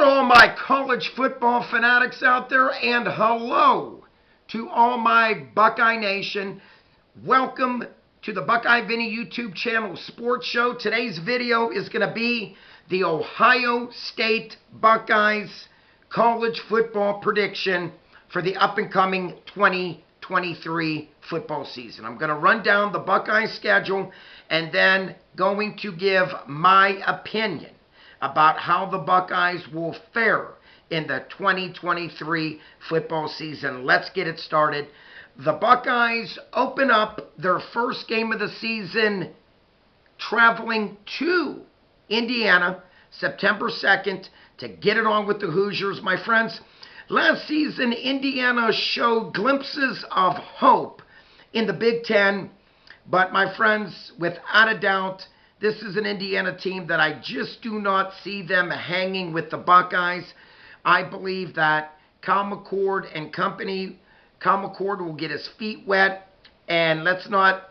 all my college football fanatics out there, and hello to all my Buckeye Nation. Welcome to the Buckeye Vinny YouTube channel sports show. Today's video is going to be the Ohio State Buckeyes college football prediction for the up-and-coming 2023 football season. I'm going to run down the Buckeye schedule and then going to give my opinion about how the Buckeyes will fare in the 2023 football season. Let's get it started. The Buckeyes open up their first game of the season traveling to Indiana September 2nd to get it on with the Hoosiers. My friends, last season Indiana showed glimpses of hope in the Big Ten, but my friends, without a doubt, this is an Indiana team that I just do not see them hanging with the Buckeyes. I believe that Kyle McCord and company, Kyle McCord will get his feet wet. And let's not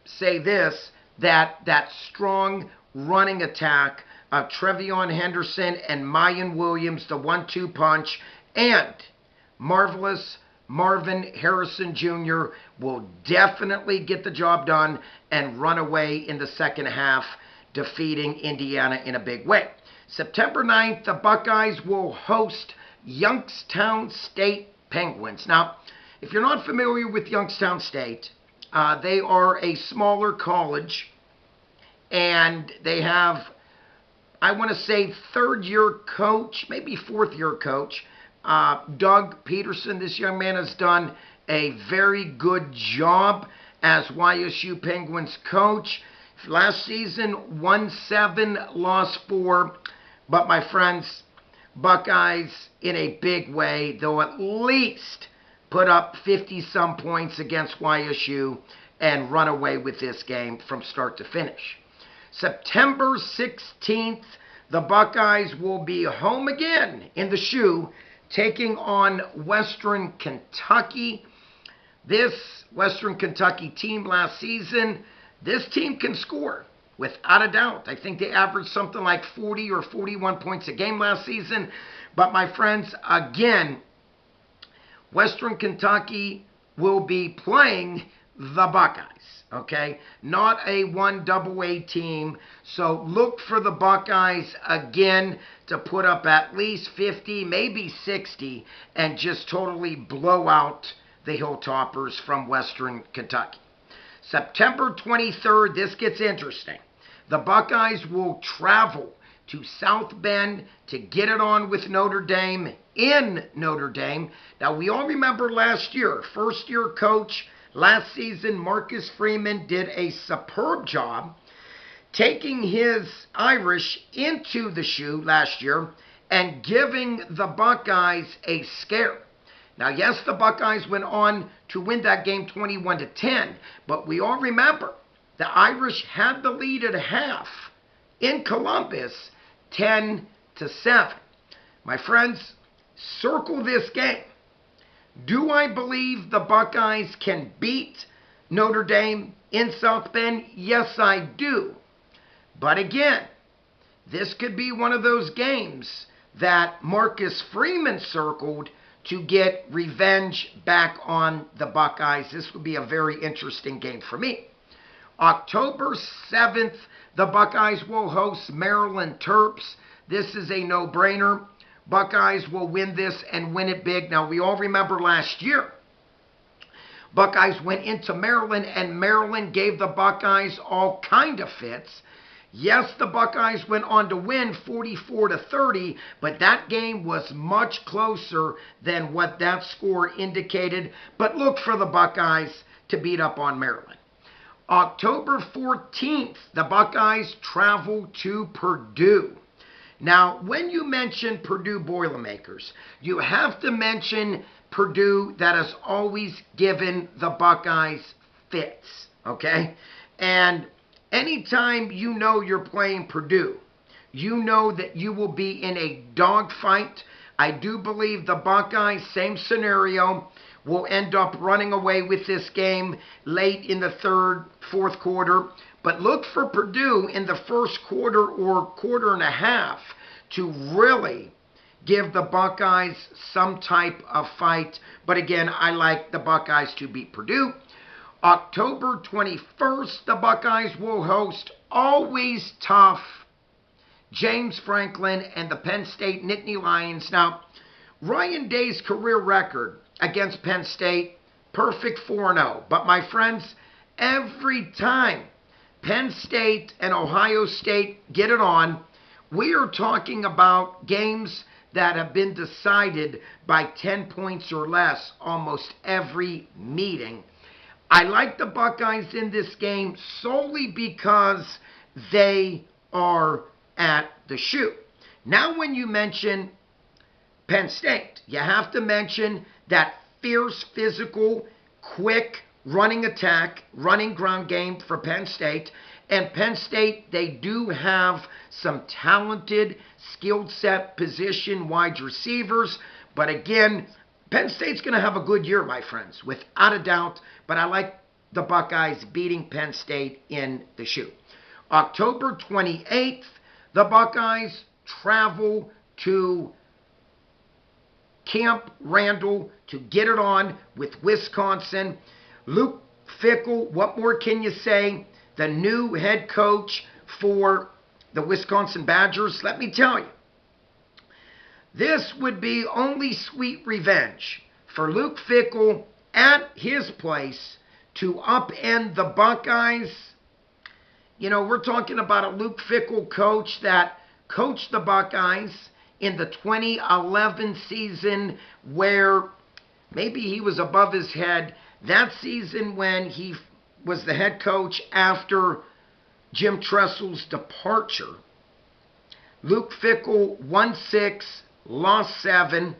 say this, that strong running attack of Trevion Henderson and Mayan Williams, the 1-2 punch, and marvelous Marvin Harrison Jr. will definitely get the job done and run away in the second half, defeating Indiana in a big way. September 9th, the Buckeyes will host Youngstown State Penguins. Now, if you're not familiar with Youngstown State, they are a smaller college, and they have, I want to say, third-year coach, maybe fourth-year coach, Doug Peterson. This young man has done a very good job as YSU Penguins coach. Last season, won 7, lost 4. But my friends, Buckeyes in a big way. They'll at least put up 50-some points against YSU and run away with this game from start to finish. September 16th, the Buckeyes will be home again in the shoe, taking on Western Kentucky. This Western Kentucky team last season, this team can score without a doubt. I think they averaged something like 40 or 41 points a game last season. But my friends, again, Western Kentucky will be playing the Buckeyes. Okay, not a 1AA team. So look for the Buckeyes again to put up at least 50, maybe 60, and just totally blow out the Hilltoppers from Western Kentucky. September 23rd, this gets interesting. The Buckeyes will travel to South Bend to get it on with Notre Dame in Notre Dame. Now, we all remember last year, first-year coach. Last season, Marcus Freeman did a superb job taking his Irish into the shoe last year and giving the Buckeyes a scare. Now, yes, the Buckeyes went on to win that game 21-10, but we all remember the Irish had the lead at half in Columbus, 10-7. My friends, circle this game. Do I believe the Buckeyes can beat Notre Dame in South Bend? Yes, I do. But again, this could be one of those games that Marcus Freeman circled to get revenge back on the Buckeyes. This would be a very interesting game for me. October 7th, the Buckeyes will host Maryland Terps. This is a no-brainer. Buckeyes will win this and win it big. Now, we all remember last year, Buckeyes went into Maryland, and Maryland gave the Buckeyes all kind of fits. Yes, the Buckeyes went on to win 44-30, but that game was much closer than what that score indicated. But look for the Buckeyes to beat up on Maryland. October 14th, the Buckeyes travel to Purdue. Now, when you mention Purdue Boilermakers, you have to mention Purdue that has always given the Buckeyes fits, okay? And anytime you know you're playing Purdue, you know that you will be in a dogfight. I do believe the Buckeyes, same scenario, will end up running away with this game late in the third, fourth quarter. But look for Purdue in the first quarter or quarter and a half to really give the Buckeyes some type of fight. But again, I like the Buckeyes to beat Purdue. October 21st, the Buckeyes will host always tough James Franklin and the Penn State Nittany Lions. Now, Ryan Day's career record against Penn State, perfect 4-0. But my friends, every time Penn State and Ohio State get it on, we are talking about games that have been decided by 10 points or less almost every meeting. I like the Buckeyes in this game solely because they are at the shoe. Now, when you mention Penn State, you have to mention that fierce, physical, quick running attack, running ground game for Penn State. And Penn State, they do have some talented, skilled set position wide receivers. But again, Penn State's going to have a good year, my friends, without a doubt. But I like the Buckeyes beating Penn State in the shoe. October 28th, the Buckeyes travel to Camp Randall to get it on with Wisconsin. Luke Fickell, what more can you say? The new head coach for the Wisconsin Badgers. Let me tell you, this would be only sweet revenge for Luke Fickell at his place to upend the Buckeyes. You know, we're talking about a Luke Fickell coach that coached the Buckeyes in the 2011 season where maybe he was above his head. That season when he was the head coach after Jim Tressel's departure. Luke Fickell won 6, lost 7,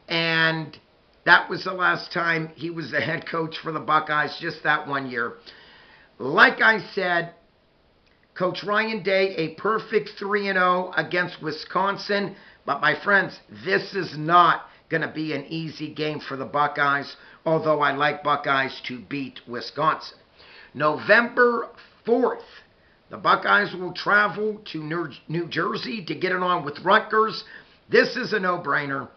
and that was the last time he was the head coach for the Buckeyes, just that one year. Like I said, Coach Ryan Day, a perfect 3-0 against Wisconsin. But my friends, this is not going to be an easy game for the Buckeyes, although I like Buckeyes to beat Wisconsin. November 4th, the Buckeyes will travel to New Jersey to get it on with Rutgers. This is a no-brainer.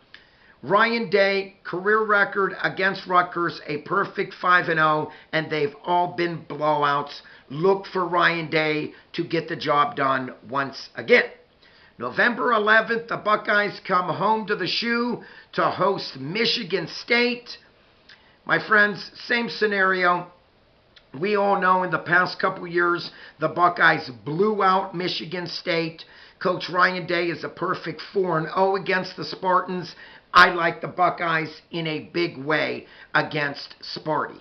Ryan Day, career record against Rutgers, a perfect 5-0, and they've all been blowouts. Look for Ryan Day to get the job done once again. November 11th, the Buckeyes come home to the shoe to host Michigan State. My friends, same scenario. We all know in the past couple years, the Buckeyes blew out Michigan State. Coach Ryan Day is a perfect 4-0 against the Spartans. I like the Buckeyes in a big way against Sparty.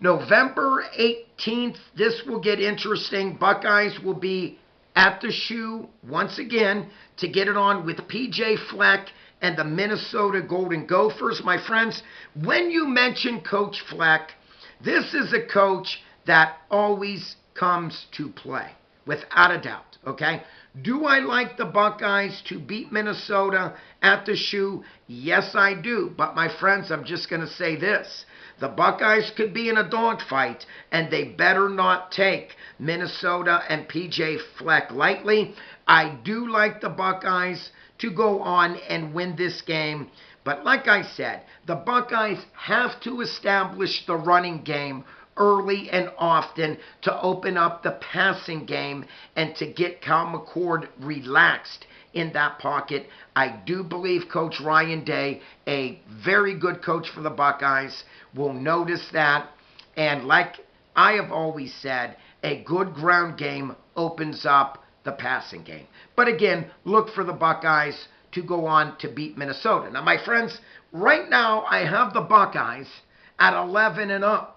November 18th, this will get interesting. Buckeyes will be at the shoe once again to get it on with PJ Fleck and the Minnesota Golden Gophers. My friends, when you mention Coach Fleck, this is a coach that always comes to play, without a doubt, okay? Do I like the Buckeyes to beat Minnesota at the shoe? Yes, I do. But my friends, I'm just going to say this. The Buckeyes could be in a dogfight, and they better not take Minnesota and PJ Fleck lightly. I do like the Buckeyes to go on and win this game. But like I said, the Buckeyes have to establish the running game early and often to open up the passing game and to get Cal McCord relaxed in that pocket. I do believe Coach Ryan Day, a very good coach for the Buckeyes, will notice that. And like I have always said, a good ground game opens up the passing game. But again, look for the Buckeyes to go on to beat Minnesota. Now, my friends, right now I have the Buckeyes at 11-0.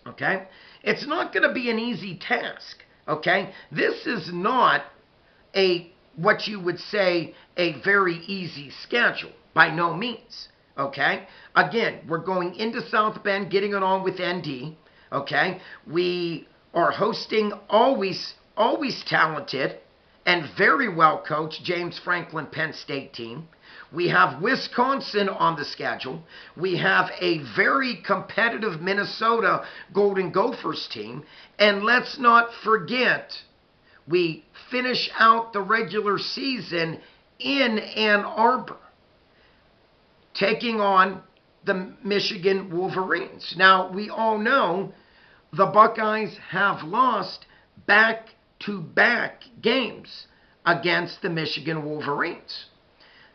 Okay? It's not going to be an easy task. Okay? This is not what you would say a very easy schedule. By no means. Okay? Again, we're going into South Bend, getting it on with ND. Okay? We are hosting always talented and very well coached James Franklin Penn State team. We have Wisconsin on the schedule. We have a very competitive Minnesota Golden Gophers team. And let's not forget, we finish out the regular season in Ann Arbor, taking on the Michigan Wolverines. Now, we all know the Buckeyes have lost back-to-back games against the Michigan Wolverines.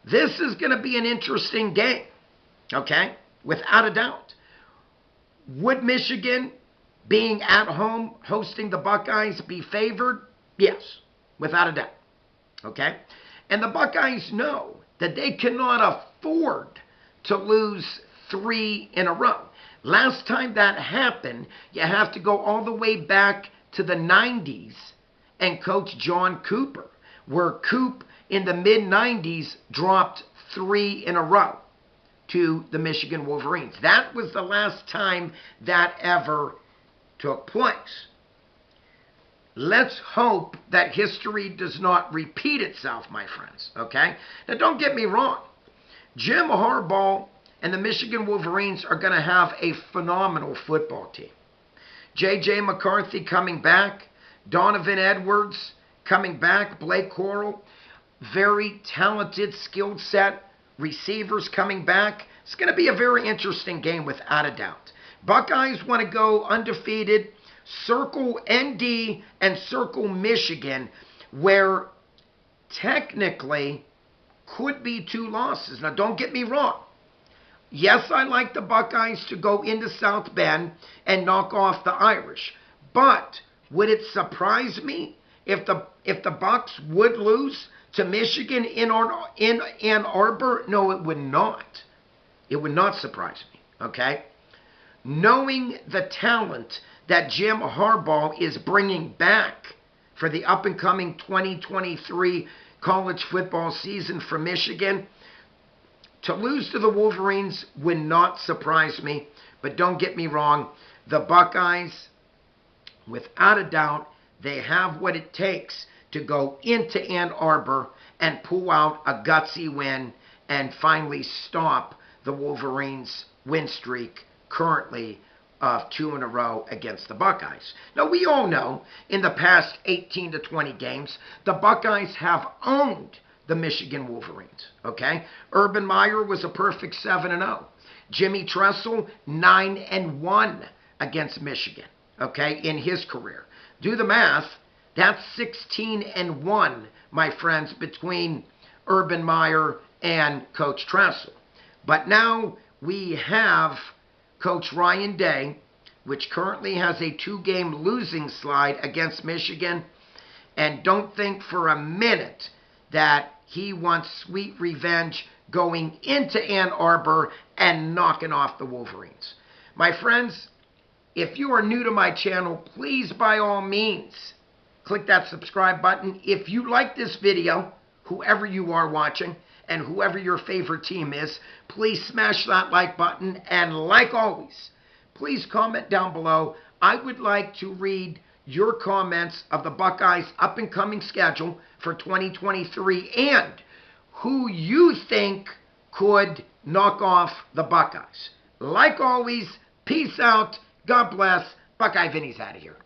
This is going to be an interesting game, okay? Without a doubt. Would Michigan, being at home, hosting the Buckeyes, be favored? Yes, without a doubt, okay? And the Buckeyes know that they cannot afford to lose 3 in a row. Last time that happened, you have to go all the way back to the 90s and Coach John Cooper, where Coop in the mid-90s dropped 3 in a row to the Michigan Wolverines. That was the last time that ever took place. Let's hope that history does not repeat itself, my friends, okay? Now, don't get me wrong. Jim Harbaugh and the Michigan Wolverines are going to have a phenomenal football team. J.J. McCarthy coming back. Donovan Edwards coming back. Blake Coral. Very talented, skilled set. Receivers coming back. It's going to be a very interesting game without a doubt. Buckeyes want to go undefeated. Circle ND and circle Michigan, where technically could be 2 losses. Now, don't get me wrong. Yes, I like the Buckeyes to go into South Bend and knock off the Irish. But would it surprise me if the Bucks would lose to Michigan in Ann Arbor? No, it would not. It would not surprise me, okay? Knowing the talent that Jim Harbaugh is bringing back for the up-and-coming 2023 college football season for Michigan, to lose to the Wolverines would not surprise me. But don't get me wrong, the Buckeyes, without a doubt, they have what it takes to go into Ann Arbor and pull out a gutsy win and finally stop the Wolverines' win streak currently of 2 in a row against the Buckeyes. Now, we all know in the past 18 to 20 games, the Buckeyes have owned the Michigan Wolverines, okay? Urban Meyer was a perfect 7-0. Jimmy Tressel, 9-1 against Michigan, okay, in his career. Do the math. That's 16-1, my friends, between Urban Meyer and Coach Tressel. But now we have Coach Ryan Day, which currently has a 2-game losing slide against Michigan. And don't think for a minute that he wants sweet revenge going into Ann Arbor and knocking off the Wolverines. My friends, if you are new to my channel, please, by all means, click that subscribe button. If you like this video, whoever you are watching, and whoever your favorite team is, please smash that like button. And like always, please comment down below. I would like to read your comments of the Buckeyes' up-and-coming schedule for 2023 and who you think could knock off the Buckeyes. Like always, peace out, God bless, Buckeye Vinnie's out of here.